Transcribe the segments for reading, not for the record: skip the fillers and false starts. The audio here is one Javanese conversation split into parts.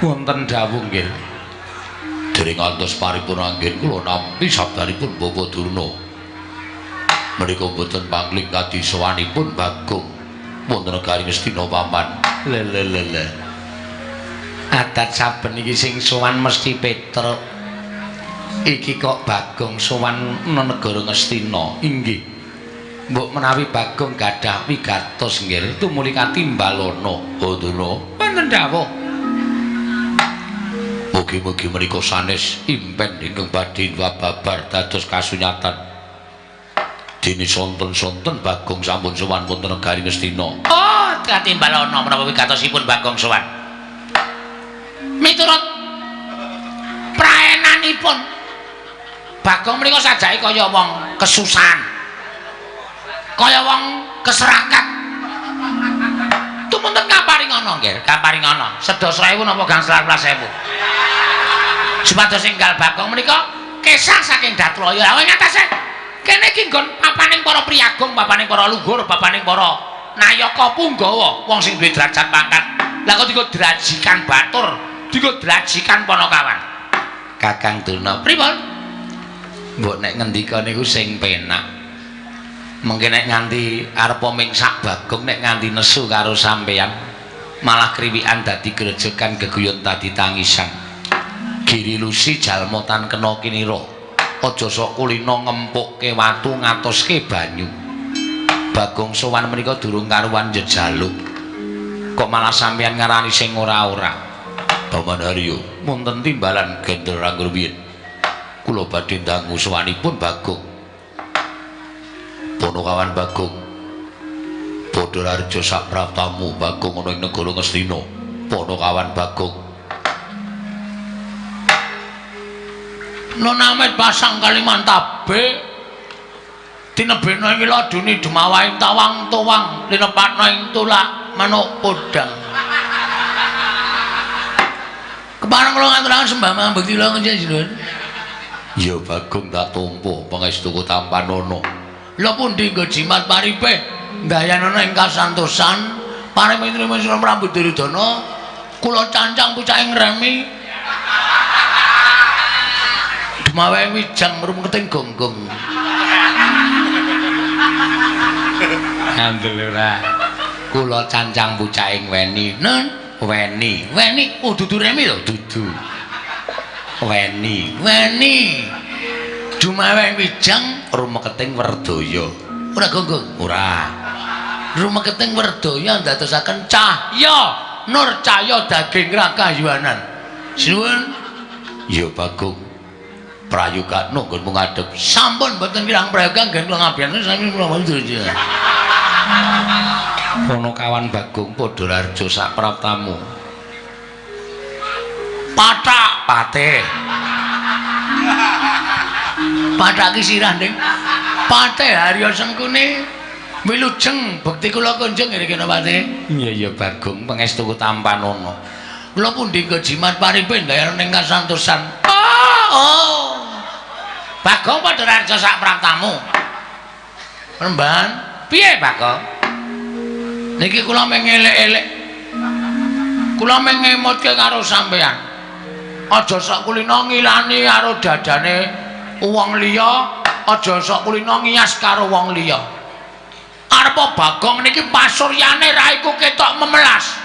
Wonten dawuh nggih. Dereng ngantos paripun anggen kula nampi sabdanipun Bapak Durna. Menika boten pangling kadi sowanipun Bagong wonten negari Ngastina paman. Lelelele. Adat saben iki sing sowan mesti Petruk. Iki kok Bagong sowan negara Ngastina. Inggih. Mbok menawi Bagong gadah wigatos nggih tumuli katimbalana. Oh Durna. Wonten dawuh. Mugi-mugi menika sanes impen ingkang badhe babar dados kasunyatan. Dene sonten-sonten Bagong sampun sowan wonten negari Ngastina. Oh, katimbalana menapa wigatosipun Bagong sowan. Miturut praenanipun Bagong menika sajake kaya wong kesusahan. Kaya wong keserakat. Tumunten kaparingana nggih, kaparingana. Sedasa 1000 napa gangsal 11.000. Supados enggal Bagong menika kesah saking Datlaya. Awak ngatese kene iki nggon papaning para priyagung, papaning para luhur, papaning para nayaka punggawa, wong sing duwe derajat pangkat. Lah kok digo drajikan batur, digo drajikan Panakawan. Kakang Durna, pripun? Mbok nek ngendika niku sing penak. Mengke nek nganti arepa mingsak Bagong nek nganti nesu karo sampeyan malah kriwikan dadi grejekan geguyon dadi tangisan. Giri lusi jalma tan kena kinira. Aja sok kulina ngempukke watu ngatoske banyu. Bagong sowan menika durung karuan jejaluk. Kok malah sampeyan ngarani sing ora-ora. Paman Haryo, wonten timbalan gendel ranggur biyen. Kula badhe ndangu sowanipun Bagong. Panakawan Bagong. Padha Raja Sapraptamu Bagong ana ing negara Ngastina. Panakawan Bagong. Nona Amet pasang Kalimantan B tinebena ing ladune Demawaing tawang-tawang linepatna ing tulak manuk podang. Kepareng kula ngaturaken sembah mambekti kula njenengan. Ya Bagong tak tampa pangestuku Tampanono. Lha pundi nggo jimat paripe ndayanana ing kasantosan pareng trima sira Prabu Duryudana kula cancang pucaking remi. Mawe wijang rumketing gonggong. Andel ora. Kula cancang pucaking weni. Nun, weni. Weni dudu remi lho, dudu. Weni. Dumawe wijang rumketing Werdaya. Ora gonggong? Ora. Rumketing Werdaya ndadosaken cahya nur cahya daging rakayuanan. Sinuwun. Ya Bagong. Prayoga nunggun mengadep sampun mboten kirang prayoga nggih kula ngabiyen sami kula mundur aja. Panakawan Bagong padha Raja Sapraptamu. Pathak patih. Pathak ki sirah ning patih Harya Sengkune. Wilujeng bekti kula kunjung nggih Patih. Iya Bagong pangestuku Tampanono. Kula pundi nggo jimat paripe ndayan ning kasantosan. Oh. Bagong padha Raja Sapraptamu. Remban, piye Bagong? Niki kula mengelek-elek. Kula mengemutke karo sampeyan. Aja sok kulina ngilani karo dadane wong liya, aja sok kulina ngias karo wong liya. Arepa Bagong niki pasuryane ra iku ketok memelas.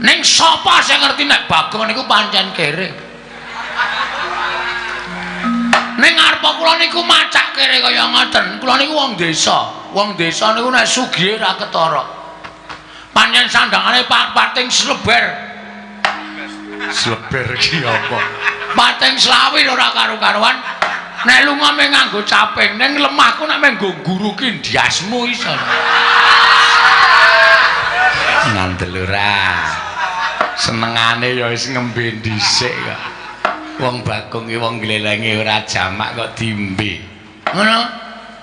Ning sapa sing ngerti nek Bagong niku pancen kere? Ning arepa kula niku macak kere kaya ngoten. Kula niku wong desa. Wong desa niku nek sugih ra ketara. Pancen sandangane pating sleber. Sleber iki apa? Pating slawi ora karo-karuan. Nek lunga mung nganggo caping, ning lemahku nek menggo guruki ndiasmu iso. Ngandel ora. Senengane ya wis ngembe dhisik kok. Wong Bagong iki wong glelenge ora jamak kok dimbe. Ngono.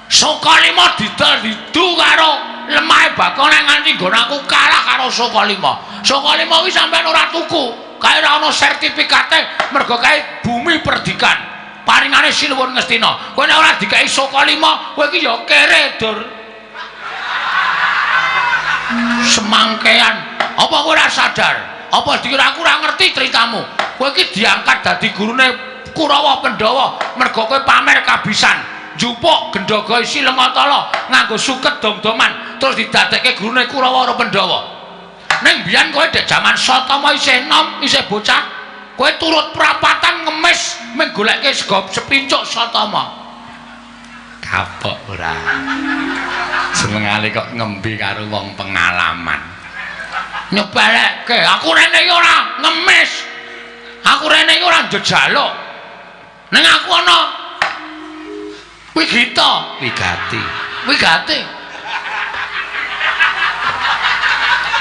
Sokalima didol didu karo lemahe Bagong nek nganti nggon aku kalah karo Sokalima. Sokalima kuwi sampean ora tuku. Kae ora ana sertifikate mergo kae bumi perdikan. Paringane Sinuwun Ngastina. Kowe nek ora dikai Sokalima, kowe iki ya kere, Dur. Semangkean. Apa kowe ora sadar? Apa dikira aku ora ngerti cerita kamu. Kowe iki diangkat dadi gurune Kurawa Pandhawa mergo kowe pamer kabisan. Njupuk Gendhaga Silengatala nganggo suket dom-doman terus didadekke gurune Kurawa Pandhawa. Ning biyen kowe dek jaman Satama isih enom, isih bocah, kowe turut prapatan ngemis mung goleke sego sepincuk Satama. Kapok ora. Senengane kok ngembe karo wong pengalaman. Nyepelekke, aku rene iki ora ngemis. Aku rene iki ora njejaluk. Ning aku ana wigita, wigati.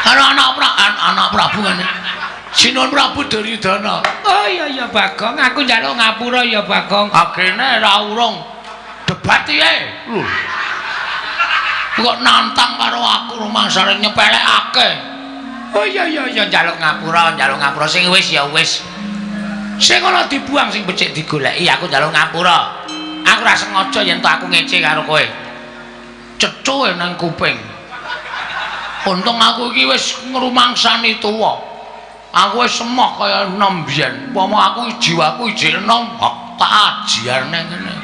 Karo anak Prabu ngene. Sinuwun Prabu Duryudana. Oh iya Bagong, aku njaluk ngapura ya Bagong. Agene ra urung debat piye? Lho. Kok nantang karo aku rumangsane nyepelekake. Oh iya njaluk ngapura sing wis ya wis. Sing ana dibuang sing becik digoleki aku njaluk ngapura. Aku ora sengaja yen to aku ngece karo kowe. Cecuke nang kuping. Untung aku iki wis ngrumangsani tuwa. Aku wis semah kaya enom biyen. Umpama aku jiwaku ijik enom, tak ajiarne ngene.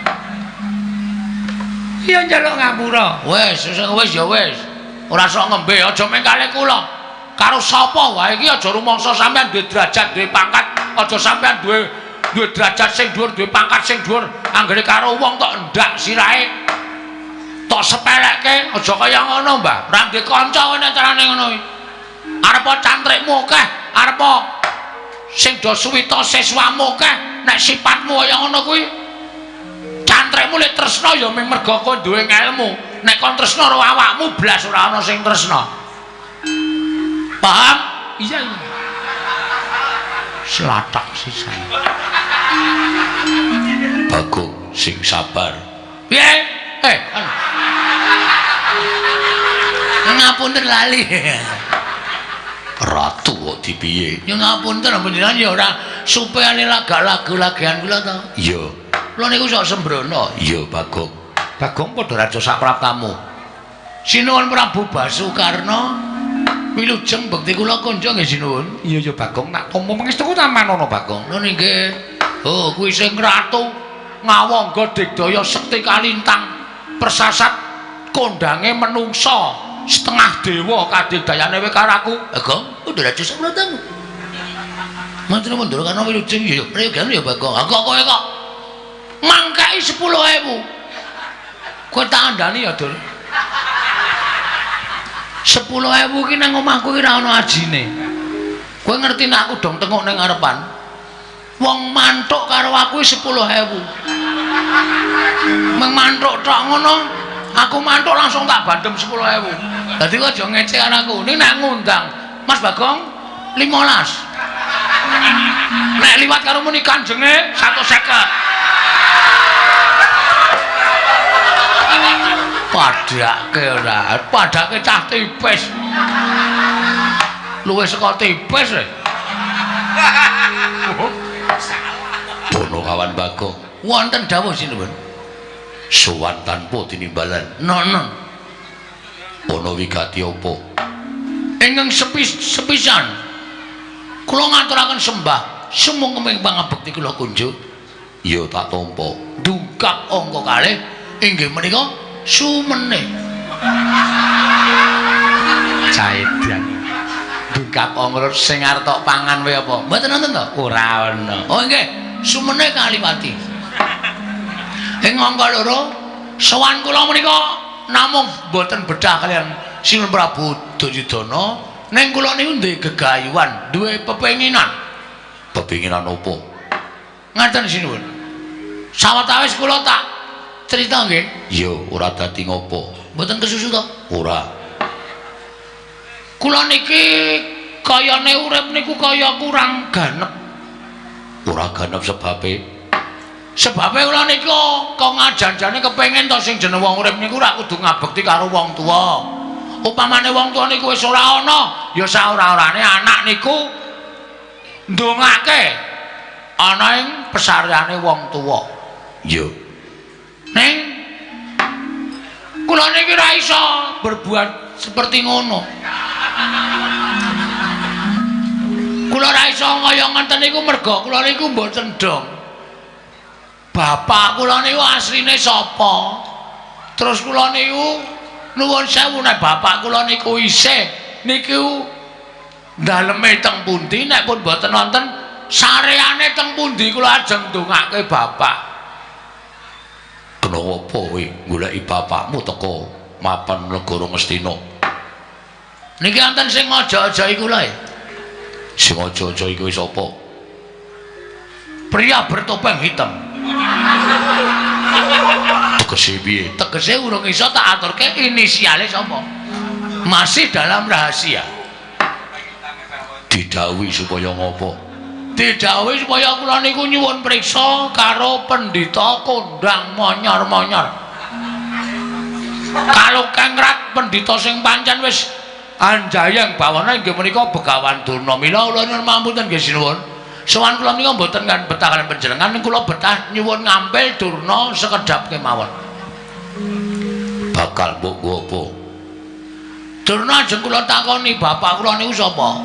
Iya njaluk ngapura. Wis ya wis. Ora sok ngembe, aja mengkale kula. Karo sapa wae iki aja rumangsa sampean duwe derajat, duwe pangkat, aja sampean duwe derajat sing dhuwur, duwe pangkat sing dhuwur. Anggere karo wong tok ndak sirahe. Tok sepelekke, aja kaya ngono, Mbah. Ora ndek kanca kowe nek carane ngono iki. Arep cantrikmu akeh, arep sing do suwita siswamu akeh, nek sifatmu kaya ngono kuwi. Cantrikmu lek tresna ya mung mergo kowe duwe ilmu. Nek kon tresna karo awakmu blas ora ana sing tresna. Paham? Iya. Slatak sisan. Bagong sing sabar. Piye? Ngapunten lali. Ratu kok dipiye? Ya ngapunten panjenengan ya ora supaya lagu-lagian kula to. Iya. Kula niku sok sembrono. Iya, Bagong. Bagong padha raja sapraptamu. Sinuwun Prabu Basukarna. Wilujeng bekti kula konco nggih sinuwun. Iya ya Bagong, tak tampa pangestuku taman ana Bagong. Lho nggih. Oh, kuwi sing ratu ngawangga digdaya sekti kalintang persasat kondange menungsa setengah dewa kadigdayane kowe karo aku. Bagong, udah raja sapraptamu. Mantri mundur kana wilujeng ya prayogan ya Bagong. Kok kowe kok mangkai 10.000. Kowe tak andani ya, Dur. 10.000 ki nang omahku ki ora ana ajine. Kowe ngerti nek aku dong tengok ning ngarepan. Wong mantuk karo aku 10.000. Meng mantuk tok ngono, aku mantuk langsung tak bandem 10.000. Dadi kok aja ngecek karo aku. Ning nek ngundang Mas Bagong 15. Nek liwat karo muni kanjenge 150. Padake cah tipis. Luwih saka tipis e. Bono kawan Bagong. Wonten dawuh sinuwun. Sowan tanpa tinimbalan. Nono. Bono wigati apa? Ingkang sepisan. Kula ngaturaken sembah sumung kemeng pangabekti kula kunjuk. Ya tak tampa. Dungkap angka kalih inggih menika sumene. Caedan. Dungkap angka sing arep tok pangan wae apa? Mboten nonton to? Ora ana. Oh nggih, sumene Kaliwati. Ing angka loro sowan kula menika namung mboten bedah kalian Sinuwun Prabu Duryudana, ning kula niku duwe gegayuhan, duwe pepenginan. Pepenginan apa? Ngaten sinuwun. Sawetawis kula tak cerita nggih. Iya, ora dadi ngopo. Mboten kesusu to? Ora. Kula niki kayane urip niku kaya kurang ganep. Ora ganep sebabe. Sebabe kula niku kok ngajanjane kepengin to sing jeneng wong urip niku ora kudu ngabekti karo wong tuwa. Upamane wong tuwa niku wis ora ana, ya saora-orane anak niku ndongake ana ing pesareane wong tuwa. Iya. Ning kula niki ora iso berbuat seperti ngono. Kula ra iso kaya ngenten niku merga kula niku mboten dong. Bapak kula niku asline sapa? Terus kula niku nuwun sewu nek bapak kula niku isih niku daleme teng pundi nek pun mboten wonten sareane teng pundi kula ajeng ndongake bapak. Kenapa kowe goleki bapakmu teko mapan negara Ngastina? Niki wonten sing aja-aja iku lho. Sing aja-aja iku sapa? Pria bertopeng hitam. Tegese piye? Tegese urung iso tak aturke inisiale sapa? Masih dalam rahasia. Didhawuhi supaya ngopo? Didhawuhi supaya kula niku nyuwun priksa karo pendhita kondang monyor-monyor. Kalau kengrat pendhita sing pancen wis anjayang bawana inggih menika Begawan Durna. Mila kula nyuwun mampun nggih sinuwun. Sowan kula nika mboten kan betah kaliyan panjenengan, kula betah nyuwun ngampil Durna sekedhap kemawon. Bakal mbok apa? Durna ajeng kula takoni bapak kula niku sapa?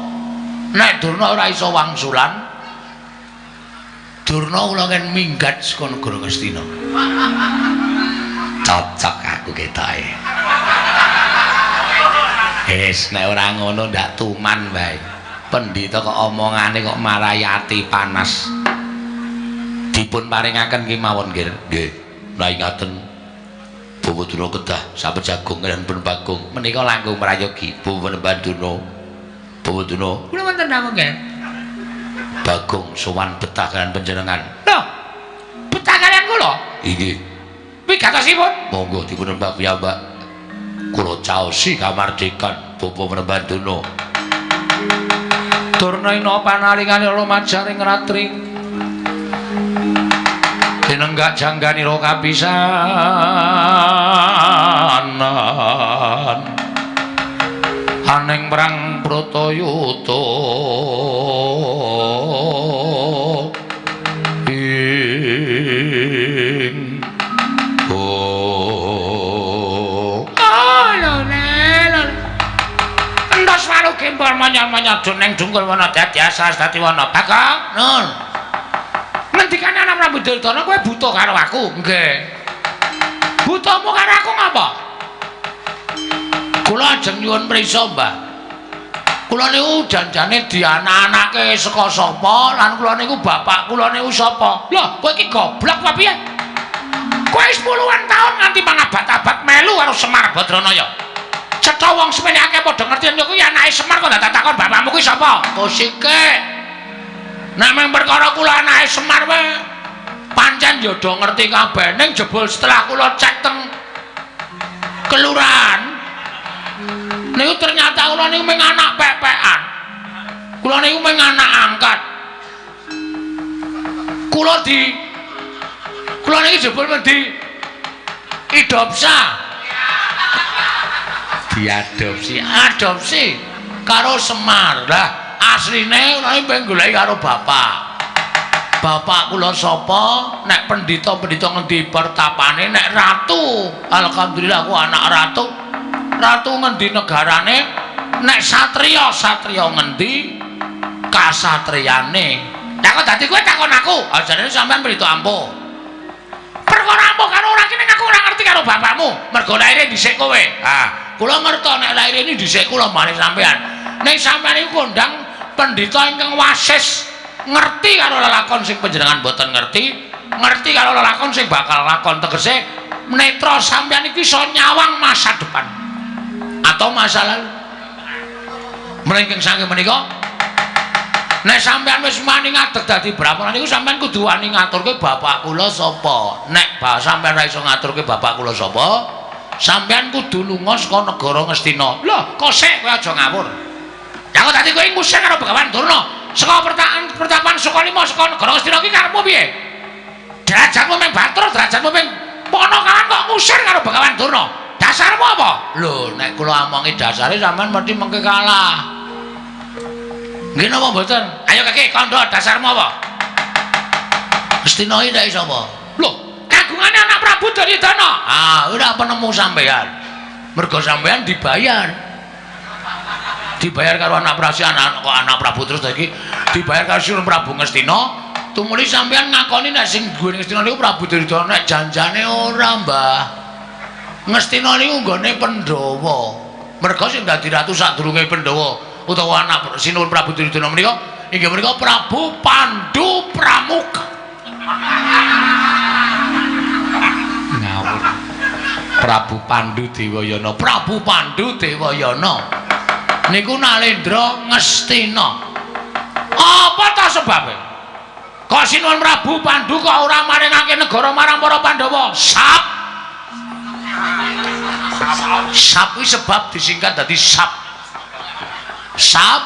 Nek Durna ora iso wangsulan, Durna kula kan minggat saka negara Ngastina. Cocok aku ketoke. Wis nek ora ngono ndak tuman wae. Pendhita kok omongane kok marayati panas. Dipun paringaken kemawon nggih. Nggih. Rai ngaten. Bawa Durna kedah sampun jagung dan pun bagong. Menika langkung merayogi Bawa Durna. Bawa Durna. Kula wonten namung nggih. Bagong sowan betah kaliyan panjenengan. Lho. Betah kaliyan kula? Inggih. Wigatosipun? Monggo dipun mbak piyambak. Kula caosi kamardikan Bawa Durna. Durna ina panalingane lumajaring ratri. Dinenggak jangganira kapisanan. Aning perang Bratayuda. Ing Kempar manyar-manyar doneng dungkul wana dadi asas dadi wana Bagong nun ngendikane ana Prabu Duryudana kowe buta karo aku nggih butamu karo aku ngapa kula ajeng nyuwun prisa Mbah kula niku janjane dianak-anake saka sapa lan kula niku bapak kula niku sapa lho kowe iki goblok apa piye kowe 10-an taun nganti mangabad-abad melu karo Semar Badranaya cetha wong semene akeh padha ngerti yen kuwi anake Semar kok ndak takon bapakmu kuwi sapa? Kosike. Nek mung perkara kula anake Semar wae pancen ya do ngerti kabeh ning jebul setelah kula cek teng kelurahan niku ternyata kula niku mung anak pepekan. Kula niku mung anak angkat. Kula niki jebul di idopsa. Adopsi karo Semar. Lah asline kula pengen goleki karo bapak. Bapak kula sapa? Nek pendhita-pendhita ngendi pertapane nek ratu. Alhamdulillah aku anak ratu. Ratu ngendi negarane? Nek satriya ngendi kasatriyane. Lah kok dadi kowe takon aku? Ajane sampean pendhita ampuh. Perkara ampuh karo ora kene aku ora ngerti karo bapakmu. Mergo laire dhisik kowe. Kula ngerti nek lair ini dhisik kula maring sampean. Nek sampean iku kondang pendhita ingkang wasis ngerti karo lelakon sing panjenengan boten ngerti karo lelakon sing bakal lakon tegese netra sampean iki iso nyawang masa depan atau masa lalu. Mrengking saking menika nek sampean wis wani ngadeg dadi brahmana niku sampean kudu wani ngaturke bapak kula sapa. Nek sampean ora iso ngaturke bapak kula sapa, sampean kudu lunga saka negara Ngastina. Lho, kok sik kowe aja ngawur. Ya kok dadi kowe ngusir karo Begawan Durna. Saka pertapan Sukalima saka negara Ngastina iki karepmu piye? Derajatmu mung batur, derajatmu mung ponokawan kok ngusir karo Begawan Durna. Dasarmu apa? Lho, nek kula omongi dasare sampean mesti mengke kalah. Nggih napa mboten? Ayo Kakek, kandha dasarmu apa? Ngastina iki ndak iso apa? Lho, kagungane anak Prabu Duryudana. Ora penemu sampean. Mergo sampean dibayar. Dibayar karo anak Prabu, anak Prabu terus iki dibayar karo Sinun Prabu Ngastina. Tumuli sampean ngakoni nek sing duwe Ngastina niku Prabu Duryudana nek janjane ora, Mbah. Ngastina niku nggone Pandhawa. Merga sing dadi ratu sadurunge Pandhawa utawa anak Sinun Prabu Duryudana menika inggih menika Prabu Pandhu Pramuka. Ngawur. Prabu Pandhu Dewayana, Prabu Pandhu Dewayana. Niku Nalendra Ngastina. Apa ta sebabe? Kok Sinun Prabu Pandhu kok ora maringake negara marang para Pandhawa? Sap. Sap kuwi sebab disingkat dadi Sap. Sap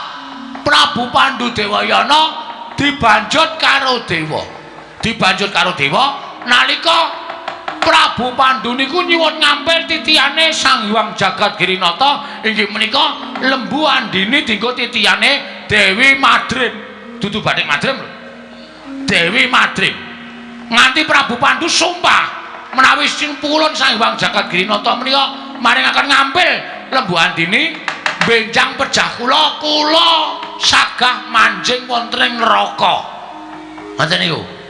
Prabu Pandhu Dewayana dibanjut karo dewa. Dibanjut karo dewa nalika Prabu Pandhu niku nyuwun ngampil titiyane Sang Hyang Jagat Girinata inggih menika Lembu Andini dienggo titiyane Dewi Madrim. Dudu Bathik Madrim lho. Dewi Madrim. Nganti Prabu Pandhu sumpah menawi pulun Sang Hyang Jagat Girinata menika maringaken ngampil Lembu Andini benjang pejah kula sagah manjing wonten ing neraka. Ngoten niku.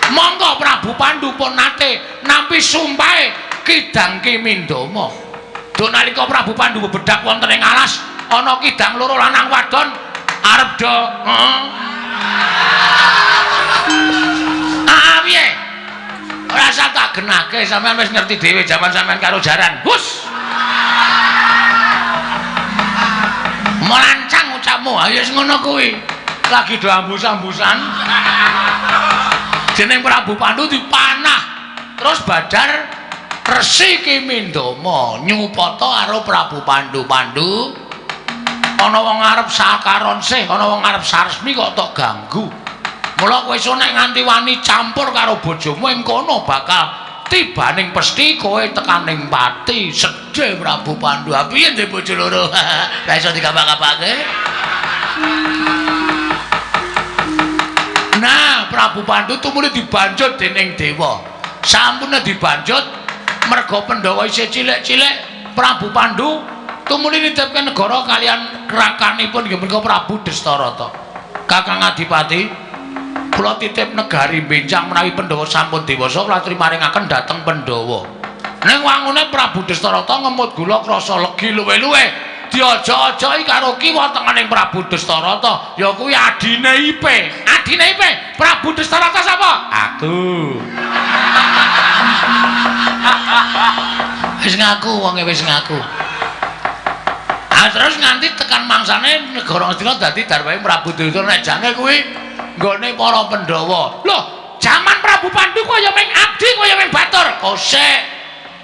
Monggo Prabu Pandhu pun nate nampi sumpahe Kidang Kimindama. Do nalika Prabu Pandhu bedak wonten ing alas ana kidang loro lanang wadon arep do piye? Ora usah tak genake, sampean wis ngerti dhewe jaman sampean karo jaran. Hus. Melancang ucapmu, ayo wis ngono kuwi. Lagi do ambus-ambusan. Jeneng Prabu Pandhu dipanah. Terus Badar Resi Kimindama nyupata karo Prabu Pandhu. Pandhu ana wong arep sakaron sih, ana wong arep saresmi kok tok ganggu. Mula kowe iso nek nganti wani campur karo bojomu ing kono bakal tibaning pesthi kowe tekaning pati. Sedhe Prabu Pandhu. Piye ndek bojo loro? Lah iso dikapak-kapake. Nah, Prabu Pandhu tumuli dibanjut dening dewa. Sampune dibanjut merga Pandhawa isih cilik-cilik, Prabu Pandhu tumuli nitipke negara kalian rakanipun inggih menika Prabu Destarata. Kakang Adipati, kula titip negari benjang menawi Pandhawa sampun dewasa kula maringaken dhateng Pandhawa. Ning wangune Prabu Destarata ngemut gula krasa legi luwe-luwe. Diojo-ojoki karo kiwa tengening Prabu Destarata, ya kuwi adine Ipe. Adine Ipe, Prabu Destarata sapa? Aku. Wis ngaku wonge wis ngaku. Terus nganti tekan mangsane negara Ngastina dadi darwahe Prabu Duryudana nek jange kuwi nggone para Pandhawa. Lho, jaman Prabu Pandhu kaya ming abdi kaya ming batur. Kosek.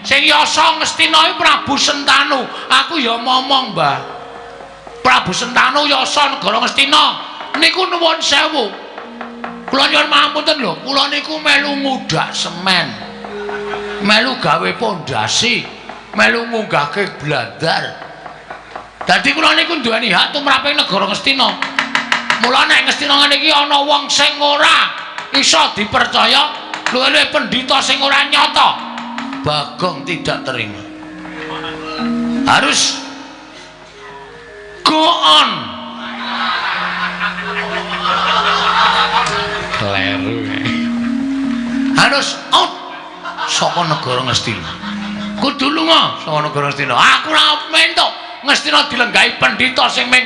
Sing yasa Ngastina iki Prabu Sentanu. Aku ya momong, Mbah. Prabu Sentanu yasa negara Ngastina. Niku nuwun sewu. Kula nyuwun pangapunten lho, kula niku melu ngudak semen. Melu gawe pondasi, melu ngunggahke blandar. Dadi kula niku duweni hak tumraping negara Ngastina. Mula nek Ngastina ngene iki ana wong sing ora iso dipercaya, luwih pendhita sing ora nyata. Bagong tidak terima. Harus go on. Kleru. Harus out saka negara Ngastina. Kudu lunga saka negara Ngastina. Aku ora mentok Ngastina dilenggahi pendhita sing ming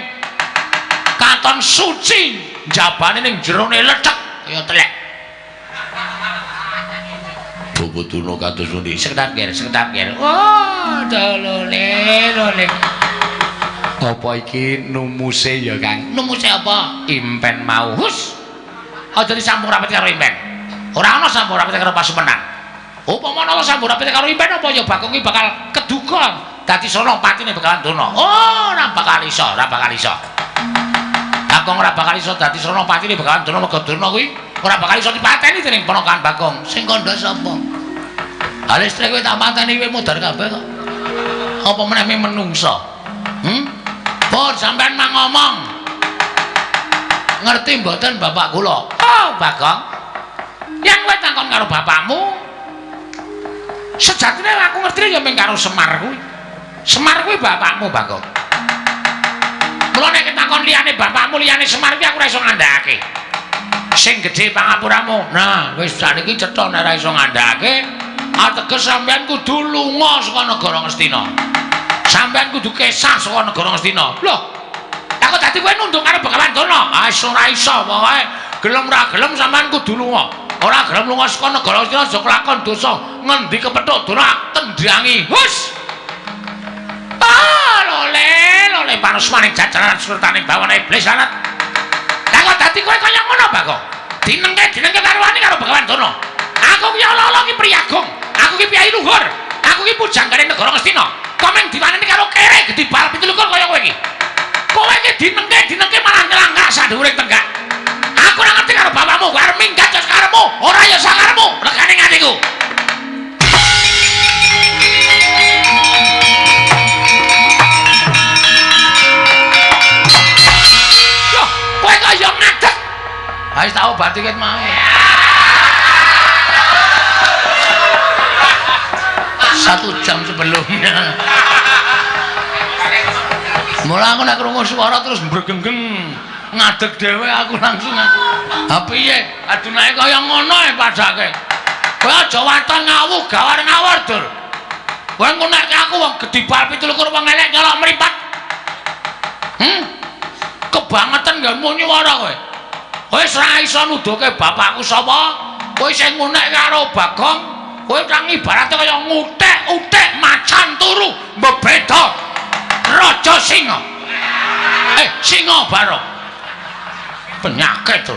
katon suci, jabane ning jerone lecek kaya telek. Bubutuna kados pundi? Seketapkir. Oh, lole. Apa iki numuse ya, Kang? Numuse apa? Impen mau. Hus. Aja disampur rapet karo impen. Ora ana sampur rapet karo Pasumenan. Upama ana sampur rapet karo impen apa ya Bagong iki bakal keduga dadi Senopatine bakalan dono. Oh, ora bakal iso. Bagong ora bakal iso dadi Senopatine bakalan dono mergo dono kuwi ora bakal iso dipateni dening ponakan Bagong. Sing kandha sapa? Listrik kowe tak mateni kowe mudhar kabeh kok. Apa meneh menungsa? Pun sampean mang ngomong. Ngerti mboten bapak kula? Oh, Bagong. Yang kowe takon karo bapakmu. Sejatine aku ngerti ya mung karo Semar kuwi. Semar kuwi bapakmu, Bagong. Mula nek lakon liyane bapakmu liyane Semar iki aku ora iso ngandhakake. Sing gedhe pangapuramu. Nah, wis saniki cetha nek ora iso ngandhakake, ateges sampean kudu lunga saka negara Ngastina. Sampean kudu kesah saka negara Ngastina. Lho, aku dadi kowe nunduk karo Begawan Durna. Ah, ora iso pokoke. Gelem ra gelem sampean kudu lunga. Ora gelem lunga saka negara Ngastina aja kelakon dosa. Ngendi kepethuk Durna tendrangi. Hus. Ah, lole panos maning jajaran surtaning bawana iblis alat. Lah kok dadi kowe kaya ngono, Bagong? Dinengke karo wani karo Begawan Durna. Aku ki ala-ala ki priyagung. Aku ki piyai luhur. Aku ki pujanggane negara Ngastina. Kok meng diwaneni karo kere gedhi bal 17 kaya kowe iki. Kowe iki dinengke malah nyelanggak sadhuwuring tenggak. Aku ora ngerti karo bapakmu, karo minggat jos karepmu, ora ya sakarepmu. Regane ngatiku. Yo, kowe kaya ngadeg. Ha wis tak obati ket mau. Satu jam sebelumnya. Mula aku nek krungu swara terus mbregenggeng ngadeg dhewe aku langsung piye adunake kaya ngono padake. Kowe aja waton ngawuh gawar ngawur Dur. Kowe ngunekke aku wong gedhi bal 17 wong elek nyolok mripat. Kebangetan nggonmu nyuwara kowe. Kowe ora iso nuduhke bapakku sapa? Kowe sing ngunek karo Bagong. Kowe kang ibarate kaya ngutek-utek macan turu mbeda raja singa. Singa barok. Penyakit to.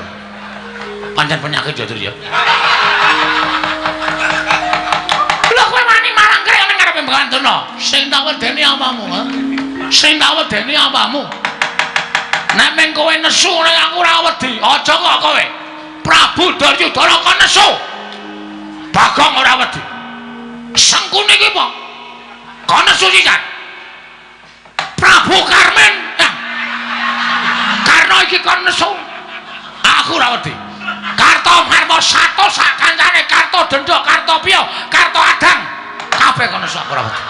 Pancen penyakit ya, Dur ya. Lho kowe wani marang krek ning ngarepe Begawan Durna. Sing tak wedeni apamu, ha? Sing tak wedeni apamu? Nek meng kowe nesu nek aku ora wedi, aja kok kowe. Prabu Duryudana kok nesu. Bagong ora wedi. Sengkune iki apa? Kok nesu sisan? Prabu Karmen. Karna iki kok nesu. Aku ora wedi. Kartomarma Sato sak kancane Kartodendra, Kartopya, Kartoadang. Kabeh kok nesu aku ora wedi.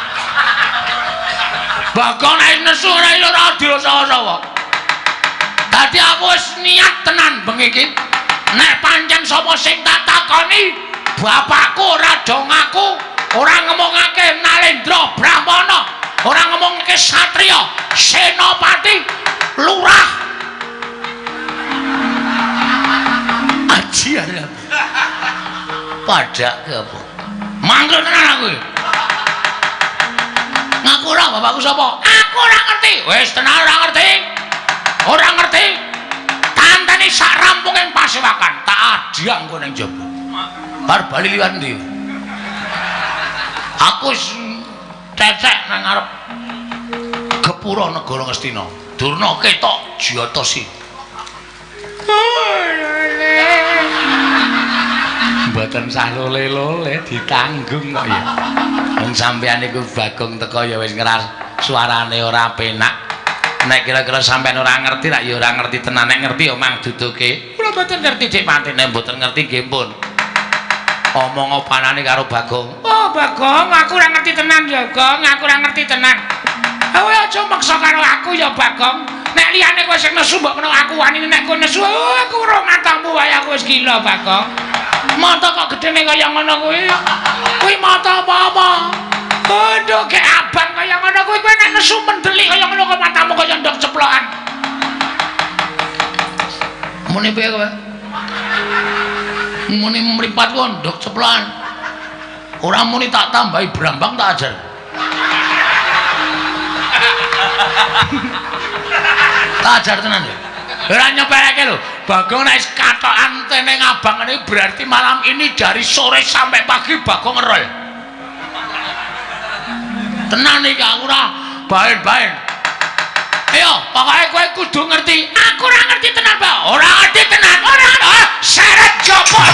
Bagong nek nesu ora iso ora dioso-oso. Dadi aku wis niat tenan bengi iki. Nek pancen sapa sing tak takoni, bapakku ora do ngaku, ora ngomongake Nalendra Brahmana, ora ngomongake satriya, senopati, lurah. Aji arep. Padak ke apa? Mangkel tenan aku. Ngaku ora bapakku sapa? Aku ora ngerti. Wis tenan ora ngerti. Ora ngerti. Tanteni sak rampunging pasewakan tak adiang kowe ning jaba. Bar bali liwat ndi? Aku wis cecek nang ngarep gepura negara Ngastina. Durna ketok jiotosi. Mboten sah lole-lole ditanggung kok ya. Wong sampeyan niku Bagong teko ya wis ngeras suarane ora penak. Nek kira-kira sampean ora ngerti rak ya ora ngerti tenan, nek ngerti ya mang duduke. Kula mboten ngerti dik patine mboten ngerti nggih pun. Omong opanane karo Bagong. Oh, Bagong, aku ora ngerti tenan ya, Gong, aku ora ngerti tenan. Kowe aja maksa karo aku ya, Bagong. Nek liyane kowe sing nesu mbok kena aku wani nek kowe nesu, aku ora matamu wae aku wis gila, Bagong. Mata kok gedene kaya ngono kuwi. Kuwi mata apa-apa? Aduh, kayak abang kaya ngono kuwi kowe nek nesu mendelik kaya ngono kok matamu kaya ndok ceplokan. Muni piye kowe? Muni mripat kok ndok ceplokan. Ora muni tak tambahi brambang tak ajar. Tak ajar tenan lho. Ora nyepeleke lho. Bagong nek katokan teneng abang ini berarti malam ini dari sore sampai pagi Bagong ngerol. Tenan iki aku ora baen-baen. Ayo, pokoknya kowe kudu ngerti. Aku ora ngerti tenan, Pak. Ora ngerti tenan. Ora syarat jopo.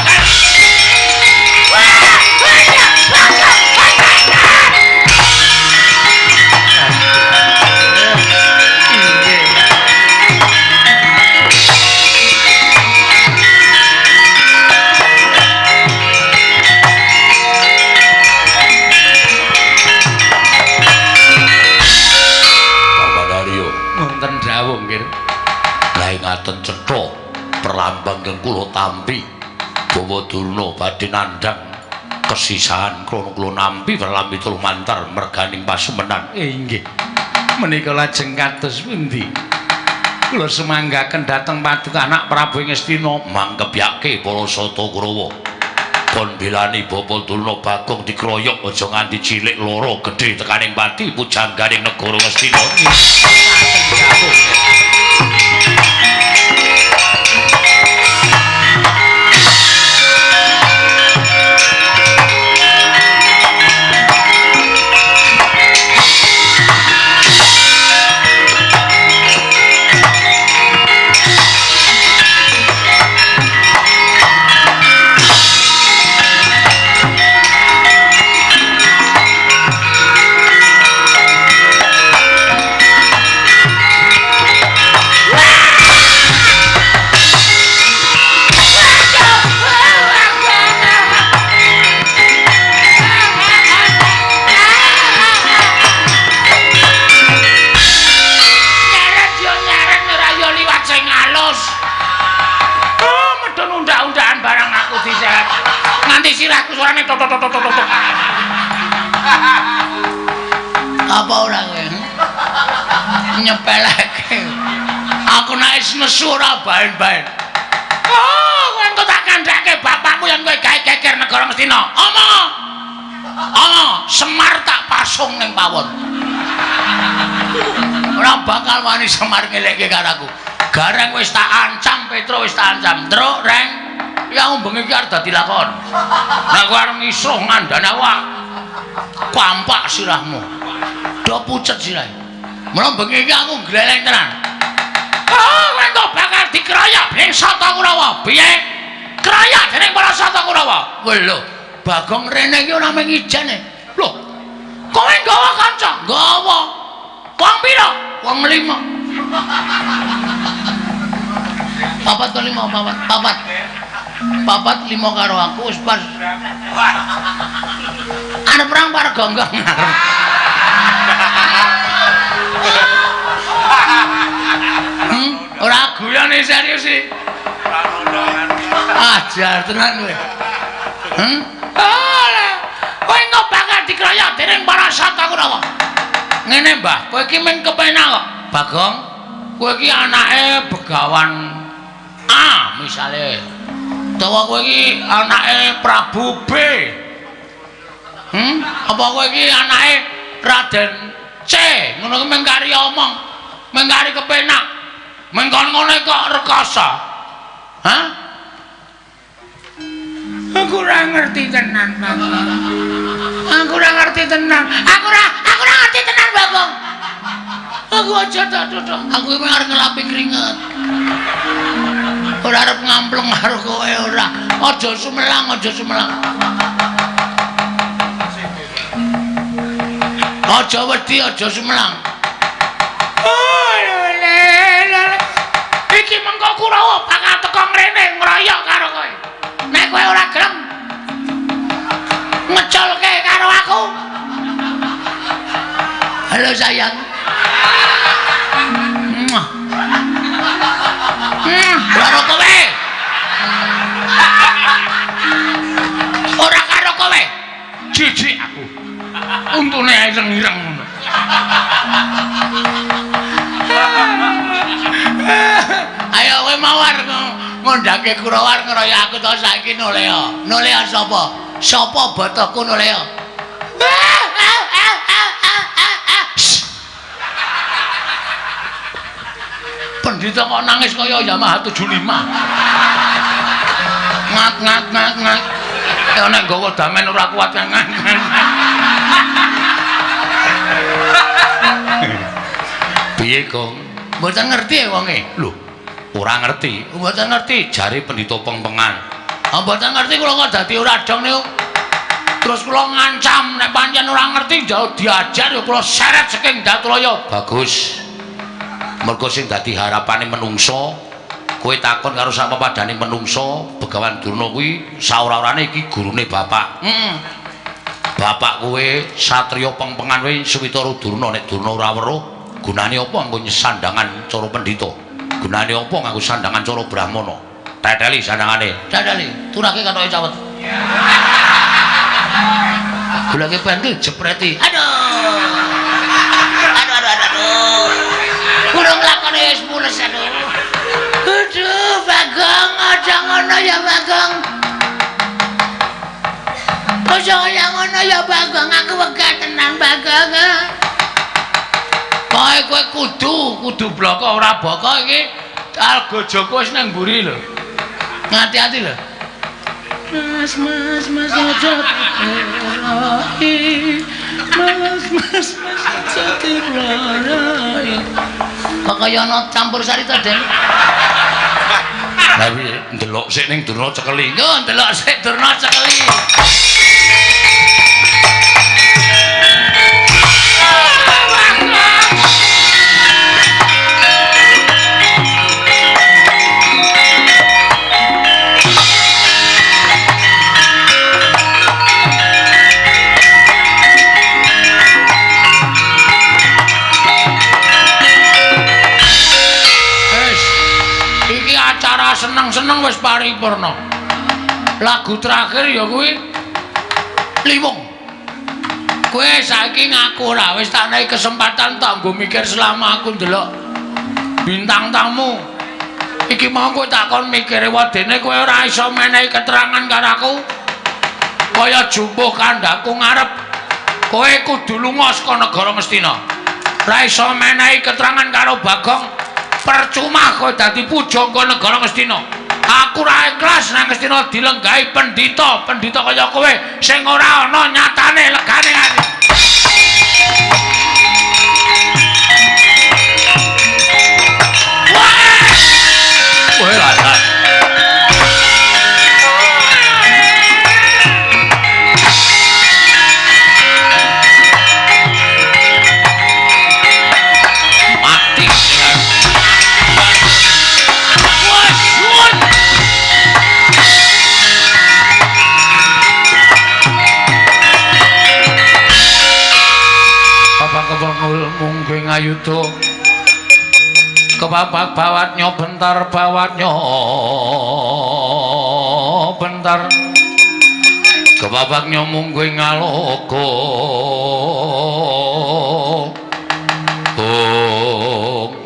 lajeng kula tampi bawa Durna badhe nandhang kesisahan krana kula nampi werlampi lumantar merganing pasumenan. Inggih. Menika lajeng kados pundi? Kula semanggaken dhateng paduka anak Prabu Ngastina mangkebyake para sata Kurawa. Kon bilani Bapak Durna Bagong dikroyok aja nganti cilik loro gedhe tekaning pati pujangganing negara Ngastina. Sirahku suarane tok. Apa ora kowe? Nyepeleke. Aku nek wis nesu ora baen-baen. Oh, kowe engko tak kandhake bapakmu yen kowe gawe geger negara Ngastina. Omong. Semar tak pasung ning pawon. Ora bakal wani Semar ngelekke karo aku. Gareng wis tak ancam, Petro wis tak ancam. Truk, Reng. Ya bengi iki arep dadi lakon. Nek kowe arep ngisuh ngandhane awak. Kampak sirahmu. Do pucet sirahe. Mula bengi iki aku gleleng tenan. Oh, kowe kok bakal dikeroyok dening Sata Kurawa. Piye? Keroyok dening para Sata Kurawa. Lho, Bagong rene iki ora mung ijane. Lho. Kowe nggawa kanca? Nggawa. Wong pira? Wong 5. Papat 5 karo aku wis pas. Arep perang para gonggong arep. Ora guyone serius iki. Ajar tenan kowe. Kowe engko bakal dikeroyok dening para Sata Kurawa. Ngene, Mbah, kowe iki men kepenak kok. Bagong, kowe iki anake Begawan A misale. Dawa kowe iki anake Prabu B. Apa kowe iki anake Raden C? Ngono kuwi mengkari omong, mengkari kepenak. Mengkon ngene kok rekoso. Hah? Aku ora ngerti tenan, Bang. Aku ora ngerti tenan. Aku ora ngerti tenan, Bagong. Aku aja dodok. Aku iki arep ngelapi keringet. Ora arep ngampleng karo kowe ora. Aja sumelang. Aja wedi, aja sumelang. Oh, iki mengko Kurawa bakal teko mrene ngroyok karo kowe. Nek kowe ora gelem ngeculke karo aku. Halo sayang. Karo kowe. Ora karo kowe. Jijik aku. Untune ae ireng-ireng ngono. Ayo kowe mawar ngondhake Kurawa ngeroyok aku to saiki Nolea. Nolea sapa? Sapa botoku Nolea? Pendhita kok nangis kaya Yamaha 75. Ngat. Ya nek nggawa damen ora kuat ngat. Piye, Kong? Mboten ngerti wonge. Lho, ora ngerti. Mboten ngerti jare pendhita pengpengan. Mboten ngerti kula kok dadi ora dong niku. Terus kula ngancam nek pancen ora ngerti jauh diajar ya kula seret saking Datraya. Bagus. Mergo sing dadi harapane menungso, kowe takon karo sak pepadane menungso, Begawan Durna kuwi saora-orane iki gurune bapak. Bapak kowe satriya pengpengan kowe Suwitara Durna nek Durna ora weruh, gunane apa nganggo sandangan cara pendhita? Gunane apa nganggo sandangan cara brahmana? Teteli sandangane. Teteli, turake katoke cawet. Gulake pentil jepreti. Aduh. Kurang lakone wis mules aduh. Aduh, Bagong, aja ngono ya Bagong. Aja ngono ya Bagong, aku wegah tenan Bagong. Kowe kudu bloko ora boko iki. Algo Joko wis nang mburi lho. Ngati-ati lho. Mas aja dirai. Mas aja dirai. Kok kaya ana campur sari to, Den? Lah piye? Ndelok sik ning Durna Cekeli. Yo, ndelok sik Durna Cekeli. Seneng-seneng wis paripurna. Lagu terakhir ya kuwi Liwung. Kowe saiki ngaku ora wis tak nehi kesempatan tak nggo mikir selama aku ndelok bintang tamu. Iki mau kowe takon mikire wadene kowe ora iso menehi keterangan karo aku. Kaya jumbuh kandhaku ngarep kowe kudu lunga saka negara Ngastina. Ora iso menehi keterangan karo Bagong. Percuma kowe dadi pujang kowe negara Ngastina. Aku ora ikhlas nang Ngastina dilenggahi pendhita kaya kowe sing ora ana nyatane legane ati. Kowe ladan. Mungguing ayudo kebapak bawatnya bentar kebabaknya mungguing ngalogo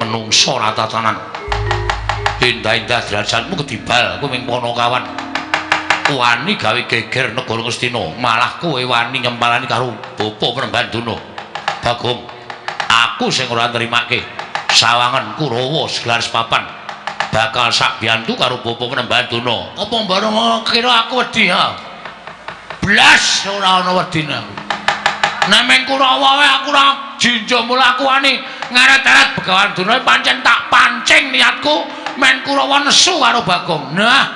menungso ratatanan indah-indah derajatmu ketibal kowe ming Ponokawan wani gawe geger negara Ngastina malah kowe wani nyempalani karo bapa Prembanduna. Bagong, aku sing ora nrimake sawangan Kurawa segelar papan bakal sak biantu karo bapa Prembanduna. Apa bareng kira aku wedi ha? Blas ora ana wedine aku. Nek meng Kurawa wae aku ora jinjo mula aku wani ngaret-aret Begawan Durna pancen tak pancing niatku men Kurawa nesu karo Bagong. Nah,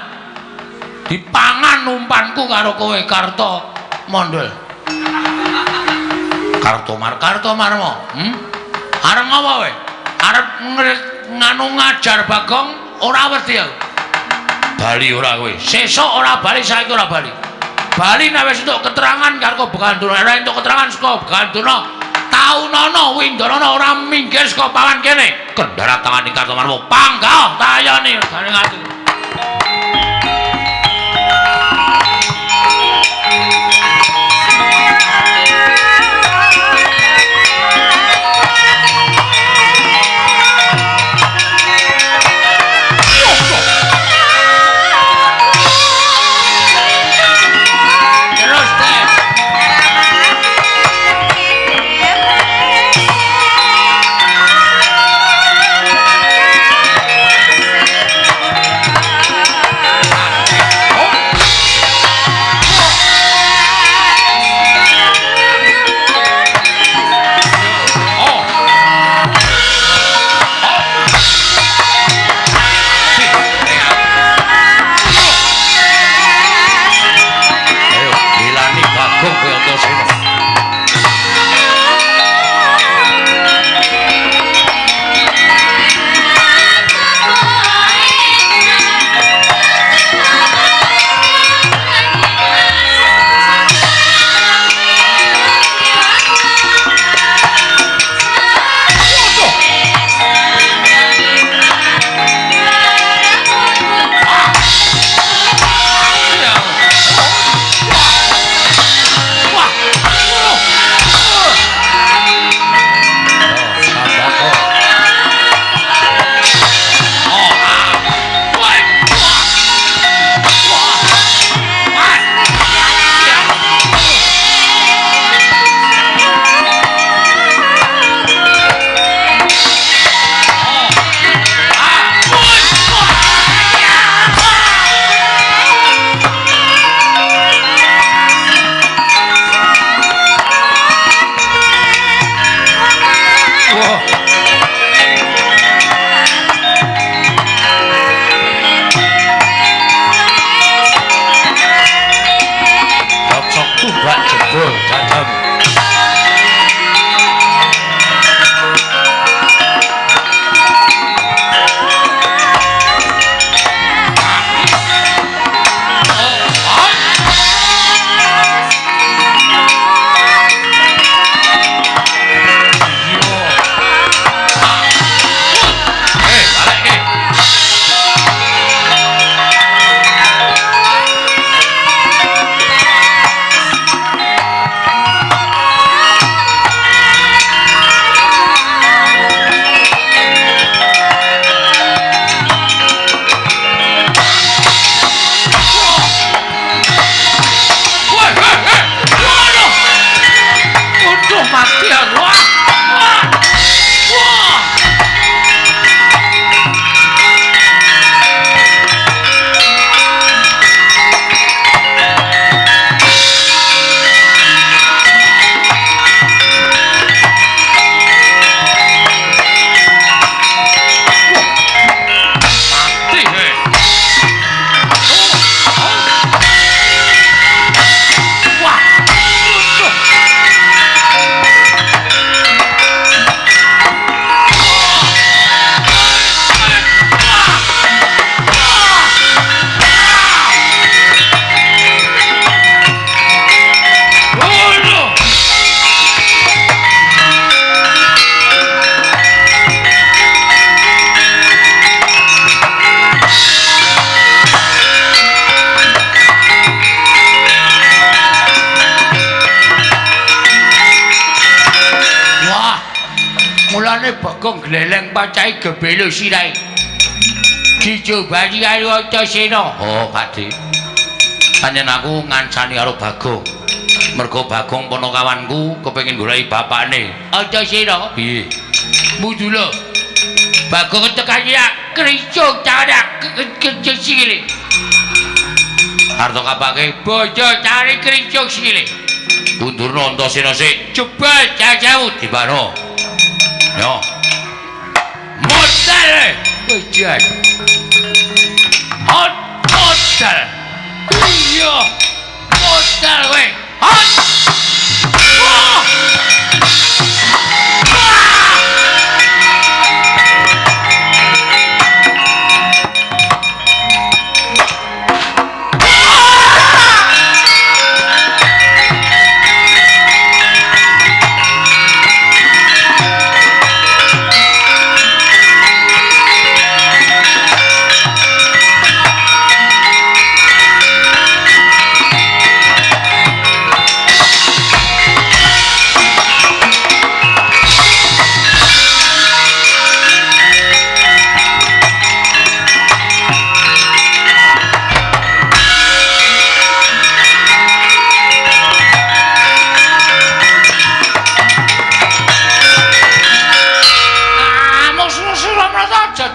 dipangan umpanku karo kowe Karta Mondol. Karto Marmo. Arep apa kowe? Arep nganu ngajar Bagong ora wedi aku. Bali ora kowe. Sesuk ora bali, saiki ora bali. Bali nek wis entuk keterangan karo Begawan Durna, ora entuk keterangan saka Begawan Durna. Taunana Windarana ora minggir saka pawan kene. Kendharat tangan ing Karto Marmo. Panggah tayane gane ngati. bapakne Bagong gleleng pacai gebelo sirai. Dicobani karo Antasena. Oh, Pakde. Panjen aku ngancani karo Bagong. Mergo Bagong ponokawanku kepengin goleki bapakne. Antasena. Piye? Mudula. Bagong tekan ya kricuk cadak kecil sikile. Harta kapake bojo cari kricuk sikile. Undurna Antasena sik jebal jajau dibano. Yo. Modal. Wejan. Modal. Iya. Modal we. Hot. Wah.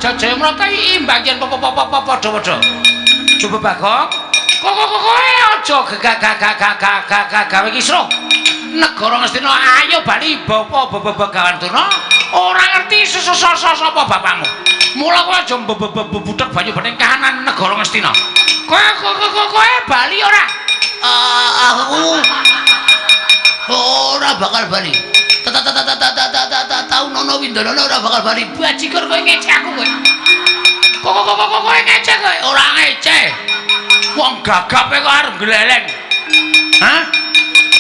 Jajah merata imbang yen padha-padha. Coba Bagong. Kowe aja gawe kisruh. Negara Ngastina ayo bali bapa begawan tuna. Ora ngerti sapa bapakmu. Mula kowe aja butek banyu bening kahanan negara Ngastina. Kowe bali ora? Aku ora bakal bali. Tahu nono Windana ora bakal bali bajigur kowe ngecek aku kowe. Kowe ngecek kowe ora ngecek. Wong gagape kok arep gleleng. Hah?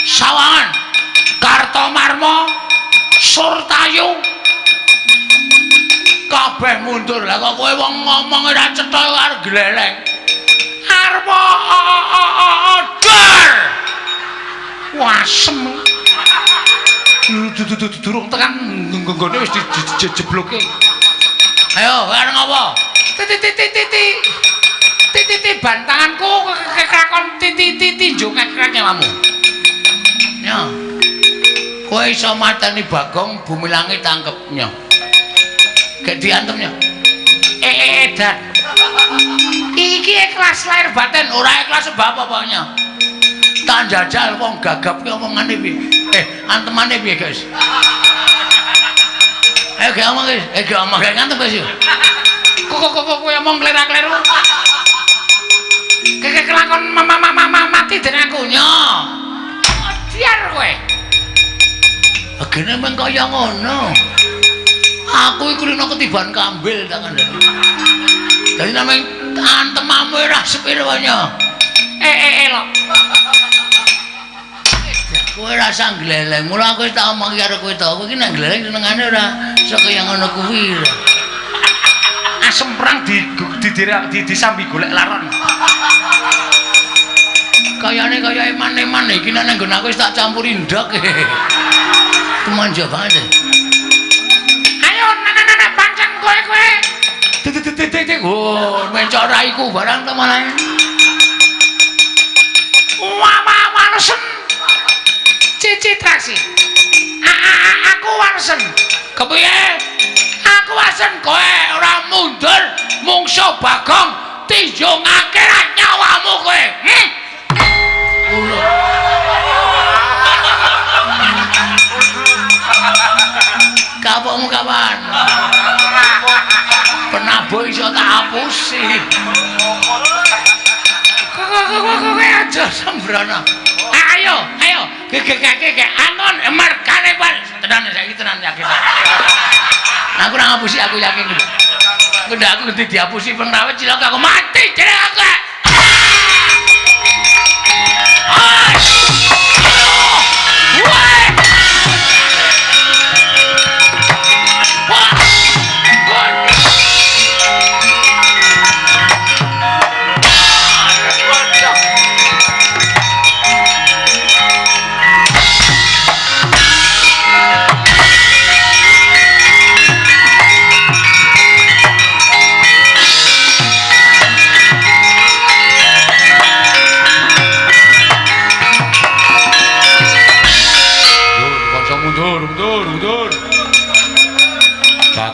Sawangan Kartomarma Surtayu kabeh mundur. Lah kok kowe wong ngomong ora cetha arep gleleng. Arep odor. Wasem. Durung tekan nggone wis dijebloke. Ayo, arep ngopo? Titi bantanganku kekrakon titi njongek nyawamu. Ya. Kowe iso mateni Bagong bumi langit tangkepnya. Gek diantemnya. Dan. Iki ikhlas lahir batin, ora ikhlas sebab pokoknya. Tak jajal wong gagap ki omongane piye? Antemane piye, guys? Gak omong, guys. Gak omong gak ngantem, guys. Kok kowe omong klerak-kleru. Kek kelakon mati dengan aku nya. Diar kowe. Agene meng kaya ngono. Aku iku rino ketiban kambil tak kandhani. Dadi nameng antemamu ora sepiro wae. Lho. Kowe rasa gleleng, mula aku wis tak omong karo kowe to. Kowe iki nek gleleng senengane ora sok kaya ngono kuwi. Asem perang disambi golek laron. Kayane kaya eman-eman iki nek nggon aku wis tak campuri ndok. Temanja banget. Ayo nana pancen kowe. Titik. Oh, mencok raiku barang teman. Wah, walesen. Cici taksi. Aku walesen. Kepiye? Aku walesen kowe ora mundur mungsuh Bagong tinjungake nyawamu kowe. Kapokmu kapan? Penabuh iso tak hapusi. Kowe aja sembrono. Ayo. Gek angon markane Pak. Tenan saiki tenan yakin. Aku ora ngapusi aku yakin. Ndak aku ngerti dihapusi penrawit cilaka aku mati jeneng aku.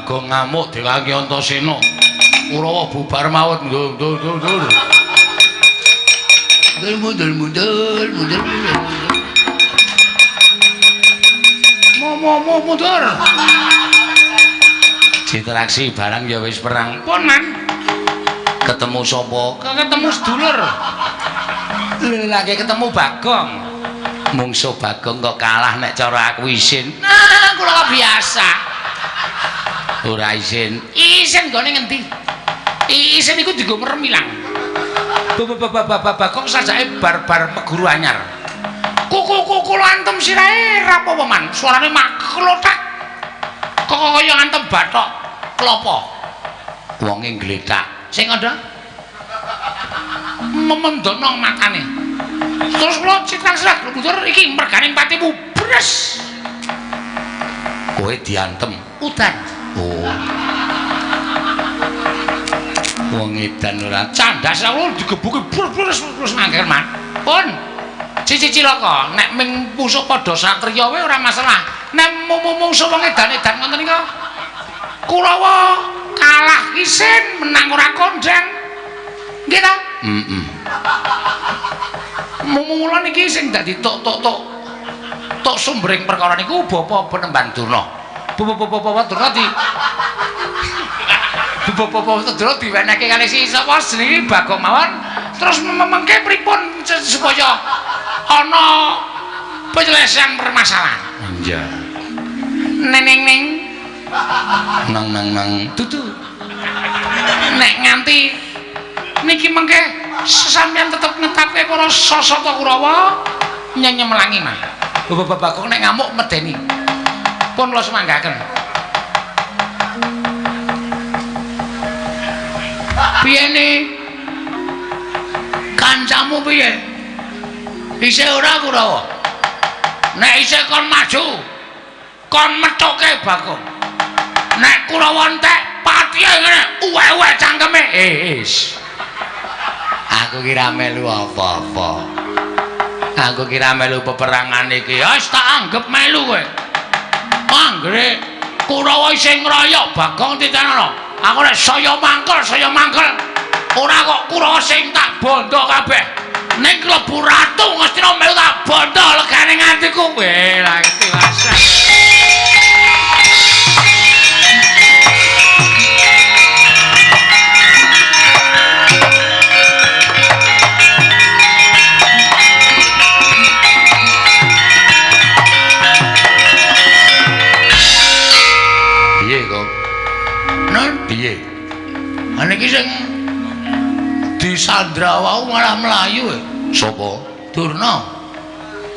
Bagong ngamuk diwangi Antasena. Kurawa bubar mawon. Mundur. Mundur. Interaksi barang ya wis perang. Pun Man. Ketemu sapa? Ketemu sedulur. Lagi ketemu Bagong. Mungsuh Bagong kok kalah nek cara aku isin. Nah, kula biasa. Ora isin. Isin gone ngendi? Isin iku dienggo meremilang. Bagong sajake bar-bar meguru anyar. Kuku antem sirahe rapopo Man? Suarane mak klothak. Kok kaya antem bathok klopo. Wonge gletak. Sing ada memendono matane. Terus kula citrang-citrang mundur iki merganing patimu bres. Kowe diantem udan. Oh. Wong edan ora candas aku digebuki brus mangger Man. Pun cici loko nek ming pusuk padha satriya wae ora masalah. Nek mungsuh wong edan-edan ngoten niku Kurawa kalah isin menang ora kondang. Nggih ta? Heeh. Mula niki sing dadi tok sumbering perkara niku Bapa Penemban Durna. Bapa Durna di Bapa Durna diwenehke kalih si sapa jenenge Bagong mawon. Terus mengke pripun supaya ana penyelesaian permasalahan. Iya. Neng nang dudu nek nganti niki mengke sampeyan tetep ngetapke para sasata Kurawa nyemelangi mah Bagong nek ngamuk medeni pun kula semanggaken piye ne kancamu piye isih ora Kurawa nek isih kon maju kon methoke Bagong nek Kurawa entek patihe ngene uwe-uwe cangkeme aku kira melu apa-apa aku kira melu peperangan iki wis tak anggap melu kowe anggere Kurawa isih ngroyok Bagong titenono aku nek saya mangkel ora kok Kurawa sing tak bondo kabeh ning klebu ratu Ngastina melu tak bondo legane ngantiku lha iki wasa piye aniki sing disandra wau malah mlayu sapa Durna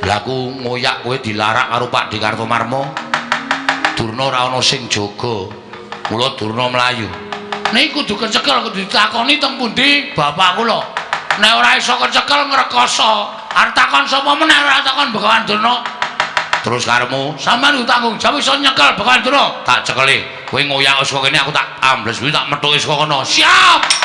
lha aku ngoyak kowe dilarak karo Pak Dikartomarmo Durna ora ana sing jaga mula Durna mlayu niku kudu kecekel kudu ditakoni teng pundi bapak kula nek ora iso kecekel ngrekoso arep takon sapa meneh ora takon Begawan Durna terus karemu sampean tanggung jawab iso nyekel Begawan Durna tak cekeli kowe ngoyak saka kene aku tak ambles kuwi tak methuke saka kono. Siap.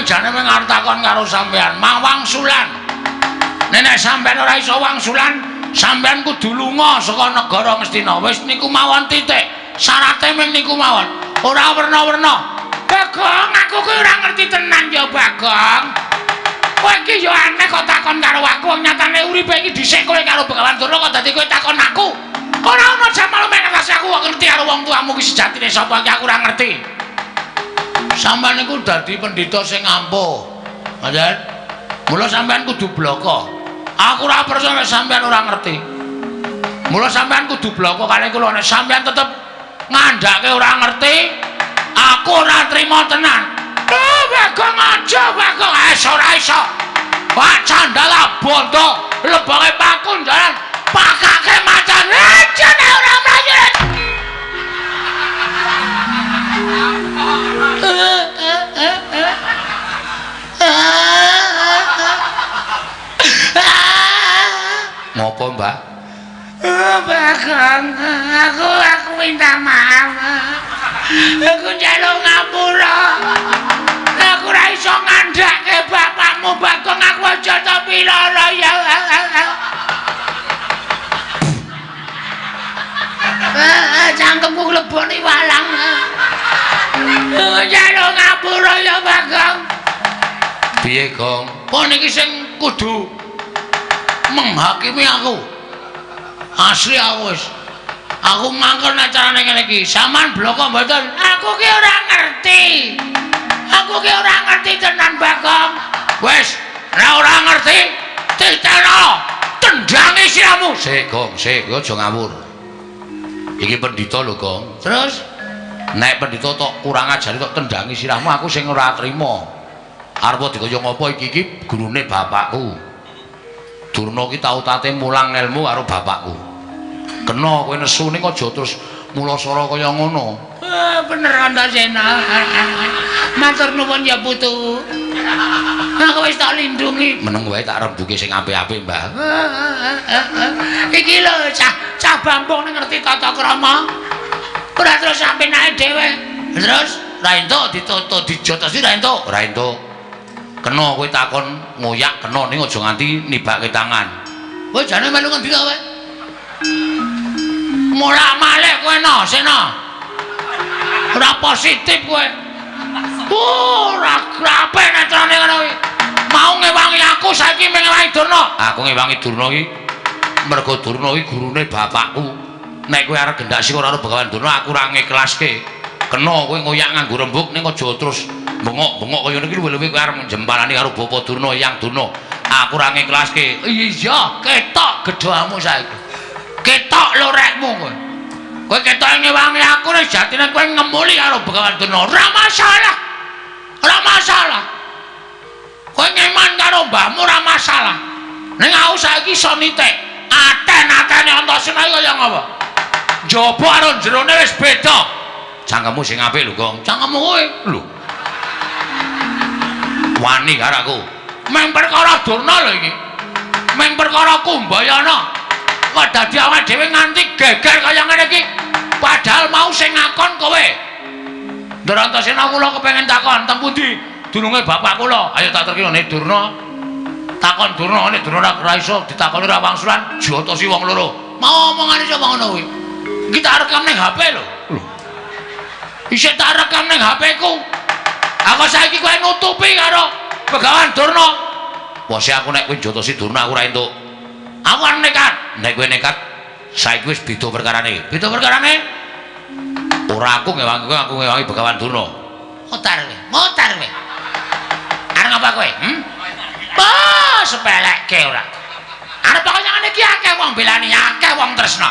Jane mung arep takon karo sampean, mawang sulan. Nek sampean ora iso wangsulan, sampean kudu lunga saka negara Ngastina. Wis niku mawon titik. Syarate mung niku mawon. Ora werna-werna. Bagong, aku kuwi ora ngerti tenan ya, Bagong. Kowe iki ya aneh kok takon karo aku, nyatane uripe iki dhisik kowe karo Begawan Durna kok dadi kowe takon aku. Ora ono jamal mengatasi aku kok ngerti karo wong tuamu ki sejatine sapa iki aku ora ngerti. Sampeyan niku dadi pendhita sing ampuh. Ngaten? Mula sampeyan kudu bloko. Aku ora percaya sampeyan ora ngerti. Mula sampeyan kudu bloko kalih kula nek sampeyan tetep ngandhake ora ngerti, aku ora trima tenan. Bagong aja Bagong, ora iso. Pak Candala bondo lebonge pakun jalan pakake macan jane ora mlayu. Ngopo, Mbak? Bagong, aku minta maaf. Aku njaluk ngapura. Aku ora iso ngandhake bapakmu, Bagong. Aku aja to pilala ya. Cangkemku gleboni walang. Njaluk ngapura ya, Bagong. Piye, Gong? Apa niki sing kudu menghakimi aku? Asli aku wis. Aku mangkel nek carane ngene iki. Saman bloko mboten. Aku ki ora ngerti. Aku ki ora ngerti tenan, Bagong. Wis, ora ngerti. Titeno. Tendangi siramu. Sik, Gong, sik, aja ngawur. Iki pendhita lho, Gong. Terus nek pendhita tok kurang ajari tok tendangi sirahmu, aku sing ora trima. Arep dikaya ngopo iki gurune bapakku. Durna ki tau tate mulang ilmu karo bapakku. Kena kowe nesu ning aja terus mulasara kaya ngono. Bener Antasena. Matur nuwun ya putu. Aku wis tak lindungi. Meneng wae tak rembuke sing apik-apik, Mbah. Iki lho cah Bambung ning ngerti tata krama. Ora terus sampe naik dhewe. Terus ra entuk ditutuk dijotosi ra entuk. Ora entuk. Kena kowe takon ngoyak kena ning aja nganti nibake tangan. Kowe jane melu ngendi kowe? Mulak malih kowe no, Sena. Ora positif kowe. Ora grape netrane ngono kuwi. Mau ngewangi aku saiki ngewangi Durna. Aku ngewangi Durna iki mergo Durna iki gurune bapakku. Nek kowe arep gendak sik ora karo Begawan Durna aku ora ngiklaske. Kena kowe ngoyak nganggo rembug ning aja terus bengok-bengok kaya niki luwe-luwe kowe arep njembalani karo Bapak Durna Yang Durna. Aku ora ngiklaske. Iya, ketok gedhamu saiki. Ketok lorekmu kowe. Kowe ketok ngewangi aku nek jatine kowe ngemuli karo Begawan Durna. Ora masalah. Ora masalah. Kowe ngeman karo mbahmu ora masalah. Ning aku saiki iso nitik. Aten-atene Antasena kaya ngapa? Njaba karo jerone wis beda. Cangkemmu sing apik lho, Gong. Cangkemmu kowe lho. Wani karo aku. Meng perkara Durna lho iki. Meng perkara Kumbayana. Kok dadi awake dhewe nganti geger kaya ngene iki. Padahal mau sing ngakon kowe. Ndara Antasena kula kepengin takon teng pundi dununge bapak kula. Ayo tak terkira nek Durna. Takon Durna nek Durna ora iso ditakoni ora wangsulan jotosi wong loro. Mau omongane sapa ngono kuwi? Iki tak rekam ning HP lho. Isih tak rekam ning HP-ku. Aku saiki kowe nutupi karo Begawan Durna. Wes aku nek kowe jotosi Durna aku ora entuk. Aku arep nekat. Nek kowe nekat, saiki wis beda perkarane. Beda perkarane? Ora aku ngewangi kowe, aku ngewangi Begawan Durna. Motar kowe. Arep ngapa kowe? Sepelekke ora. Arep kok ngene iki akeh wong belani, akeh wong tresna.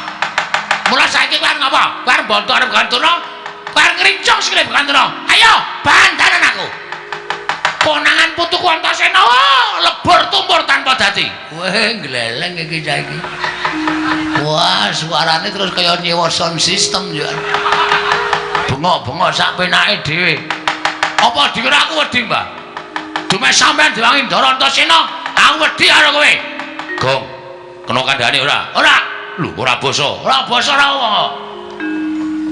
Mula saiki kowe arep ngapa? Kowe arep bantu arep Begawan Durna. Kowe arep ngrincung sikile Begawan Durna. Ayo, bandaran aku. Konangan putuku Antasena lebur tumpur tanpa dadi. Weh, gleleng iki saiki. Wah, suarane terus kaya nyewa sound system ya. Bengok-bengok sak penake dhewe. Apa dikira aku wedi, Mbah? Dume sampean diwangi Ndara Antasena, aku wedi karo kowe. Gong, kena kandhane ora? Ora. Lho, ora basa. Ora basa ora wong.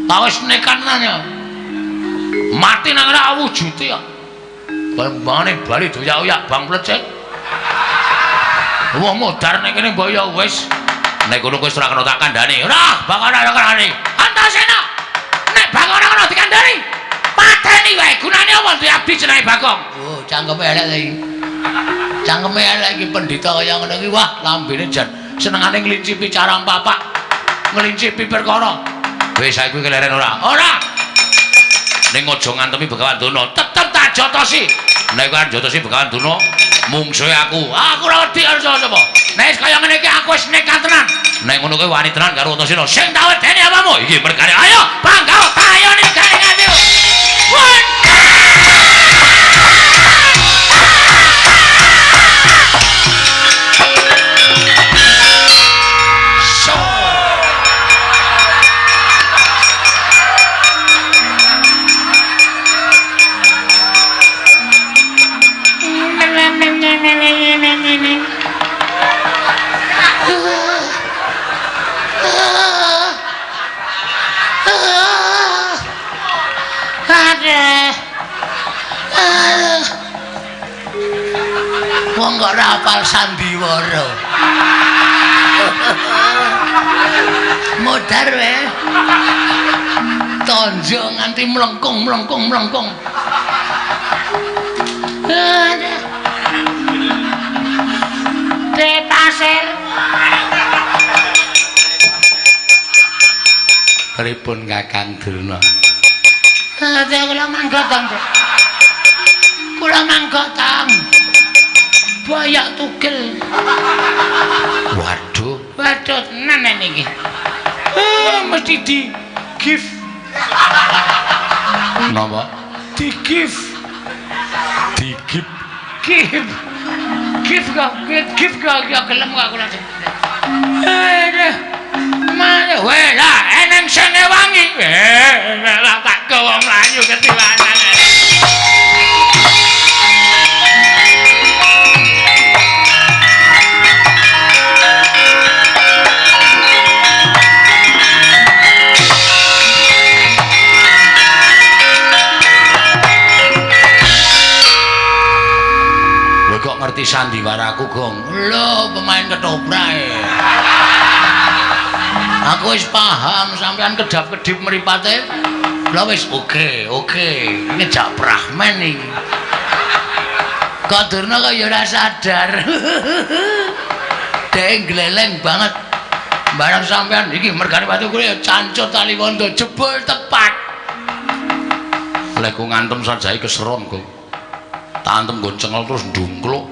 Tak wis nekat tenan ya. Mati nang ora wujude ya. Bangane bali doyak-oyak bang plecek. Wong modar nek kene mbok ya wis. Nek ngono wis ora kena tak kandhani. Ora, bakal ana kandhani. Antasena. Nek Bagong ora kena dikandhani, pateni wae. Gunane apa duwe abdi jenenge Bagong? Oh, cangkeme elek iki. Cangkeme elek iki pendhita kaya ngono iki. Wah, lambene jan senengane nglincipi carang papak. Nglincipi perkara. Wis saiki keleren ora? Ora. Ning aja ngantemi Begawan Durna, tetep tak jotosi. Nek kowe jotosi Begawan Durna, mungsuhe aku. Aku ora wedi karo sapa. Nek kaya ngene iki aku wis nekat tenan. Nek ngono kowe wani tenan karo Antasena. Sing tak wedeni apamu? Iki perkara. Ayo, bangga ayo ning gawe ngene. kok ora hafal sandiwara. Modar wae. Tonjo nganti mlengkung. Pasir. Pripun Kakang Durna? Kula manggotong. Kula manggotong. Bayak tugel. Waduh, nenek iki. Mesti di gift. napa? Di gift. Digip. Gift kok ya gelem kok kula. Mana wae lah eneng sene wangi. Lah tak gawa mlayu ketiwanan. Kok ngerti sandiwaraku, Gong? Lho, pemain ketoprak. Aku wis paham sampean kedap-kedip mripate. Lah wis oke. Ini jak prahmen iki. Kok Durna kok ya ora sadar. Dek gleleng banget. Barang sampean iki mergane watu kuwi ya cancut tali wondo jebul tepat. Lek ku ngantem sajai keseron, Gong. Tak antem nggon cengel terus ndungkluk.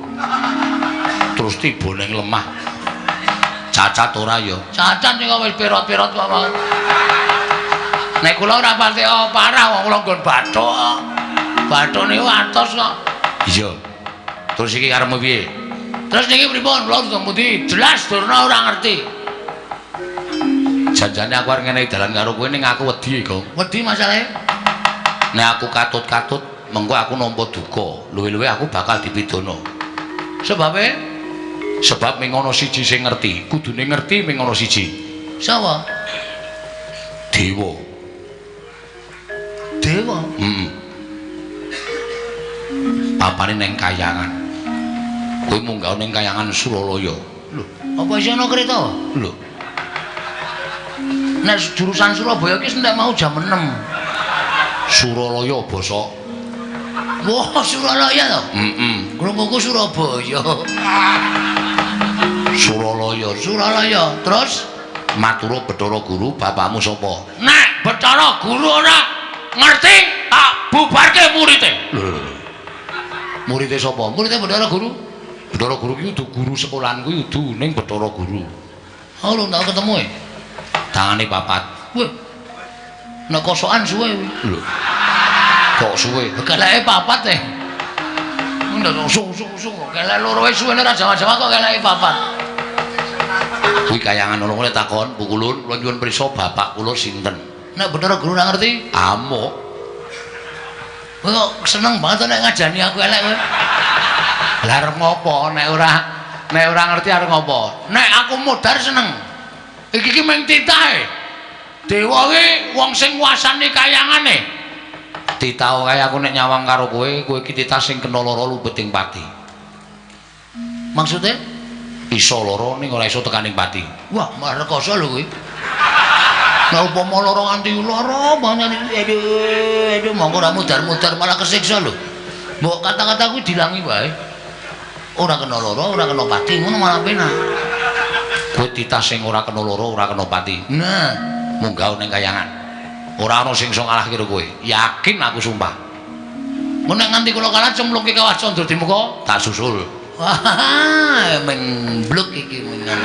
Terus tiba ning lemah. Cacat ora ya? Cacat ning wis pirot-pirot kok mau. Nek kula ora pati parah wong kula nggon bathuk. Bathuk niku atos kok. Iya. Terus iki karepmu piye? Terus niki pripun? Kula mesti jelas Durna ora ngerti. Janjane aku arep ngene dalan karo kowe ning aku wedi, Gong. Wedi masalahe? Nek aku katut-katut mengko aku nampa duka, luwe-luwe aku bakal dipidana. Sebab ming ana siji sing ngerti, kudune ngerti ming ana siji. Sapa? Dewa. Dewa? Heeh. Papane ning Kayangan. Kowe munggah ning Kayangan Suralaya. Lho, apa isih ana kereta? Lho. Nek jurusan Surabaya ki sendak mau jam 6. Suralaya basa. Wah, Suralaya to? Heeh. Krunguku Surabaya. Suralaya. Terus matura Bathara Guru, bapakmu sapa? nek Bathara Guru ora ngerti, tak bubarke murite. Lho. Murite sapa? Murite Bathara Guru. Bathara Guru ki udu guru sekolahan kuwi udu ning Bathara Guru. Oh, lu tau ketemu e? Tangane papat. Wah. Nek kosokan suwe kuwi. Lho. Kok suwe? Keleke papat e. Ndak sung. Kelek loro wis suwene ra jama-jama kok keleke papat. Kuwi Kayangan ana kene takon, Bu Kulun, kula nyuwun prisa bapak kula sinten? Nek Bathara Guru ora ngerti, Amuk. kowe kok seneng banget nek ngajani aku elek kowe. Lah arep ngopo nek ora ngerti arep ngopo? Nek aku modar seneng. Iki mung titahe. Dewa ki wong sing nguasani kayangane. Ditau kaya aku nek nyawang karo kowe iki titah sing kena lara lumbeting pati. Maksudnya? Iso lara ning ora iso tekaning pati. Wah, marekoso lho kuwi. Nek upama lara nganti lara banget aduh monggo ora mudar-mudar malah kesiksa lho. Mbok kata-kata kuwi dilangi wae. Ora kena lara, ora kena pati, ngono malah penak. Kowe titah sing ora kena lara, ora kena pati. Nah, munggah ning Kayangan. Ora ana sing iso ngalahke karo kowe. Yakin aku sumpah. mun nek nganti kula kalah cemplungke Kawah Candra di muka, Tak susul. wah, bluk iki menan.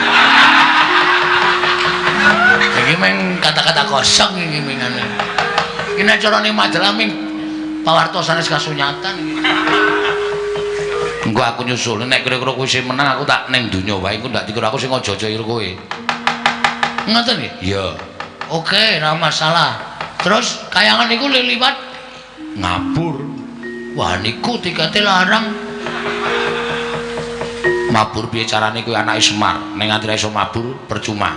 Iki meng kata-kata kosong iki mengane. Iki nek carane majalah ming pawartosan kasunyatan iki. Engko aku nyusul nek kira-kira kowe sing menang aku tak ning donya wae engko ndak dikira aku sing aja-aja karo kowe. Ngoten nggih? Iya. Oke, ora masalah. Terus kayangan niku liwat Ngabur. wah niku tikete larang. Mabur piye carane kowe anake Semar? Ning nganti ra iso mabur percuma.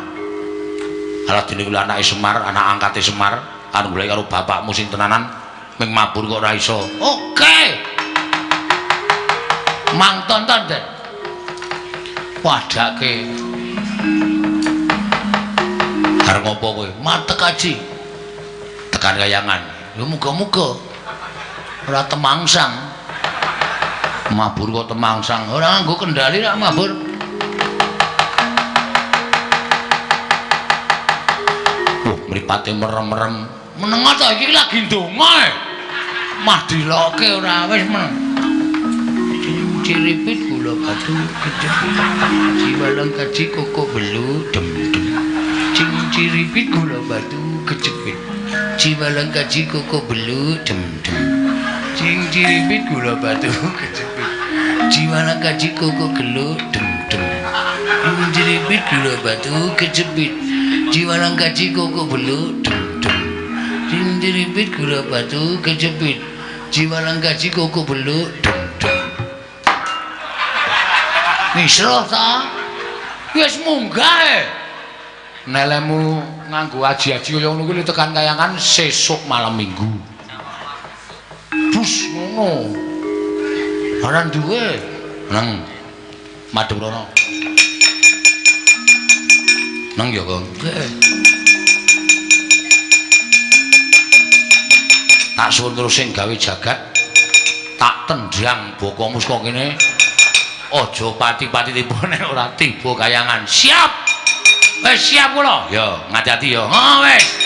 Ala dene kuwi anake Semar, anak angkate Semar, kan golek karo bapakmu sing tenanan ming mabur kok ora iso. Oke. Mang tonton Den. padake arep ngopo kowe matek aji tekan kayangan lho muga-muga ora temangsang mabur kok temangsang ora nganggo kendali rak mabur mripate merem-merem meneng ta iki lagi ndonga mah diloke ora wis men ciripit gula batu kejepit jiwalang kaji koko belu dem dem cing ciripit gula batu kejepit jiwalang kaji koko belu dem dem cing ciripit gula batu kejepit jiwalang kaji koko gelu dem dem cing ciripit gula batu kejepit jiwalang kaji koko belu dem dem cing ciripit gula batu kejepit jiwalang kaji koko belu dem dem misro ta wis munggah nelemu nganggo aji-aji kaya ngono kuwi tekan kayangan sesuk malam minggu bus ngono ora duwe nang Madurana nang ya kok tak suwun terus sing gawe jagat tak tendang bokomu saka kene aja pati-pati tiba nek ora tiba kayangan siap wis siap kula ya ngati-ati ya wis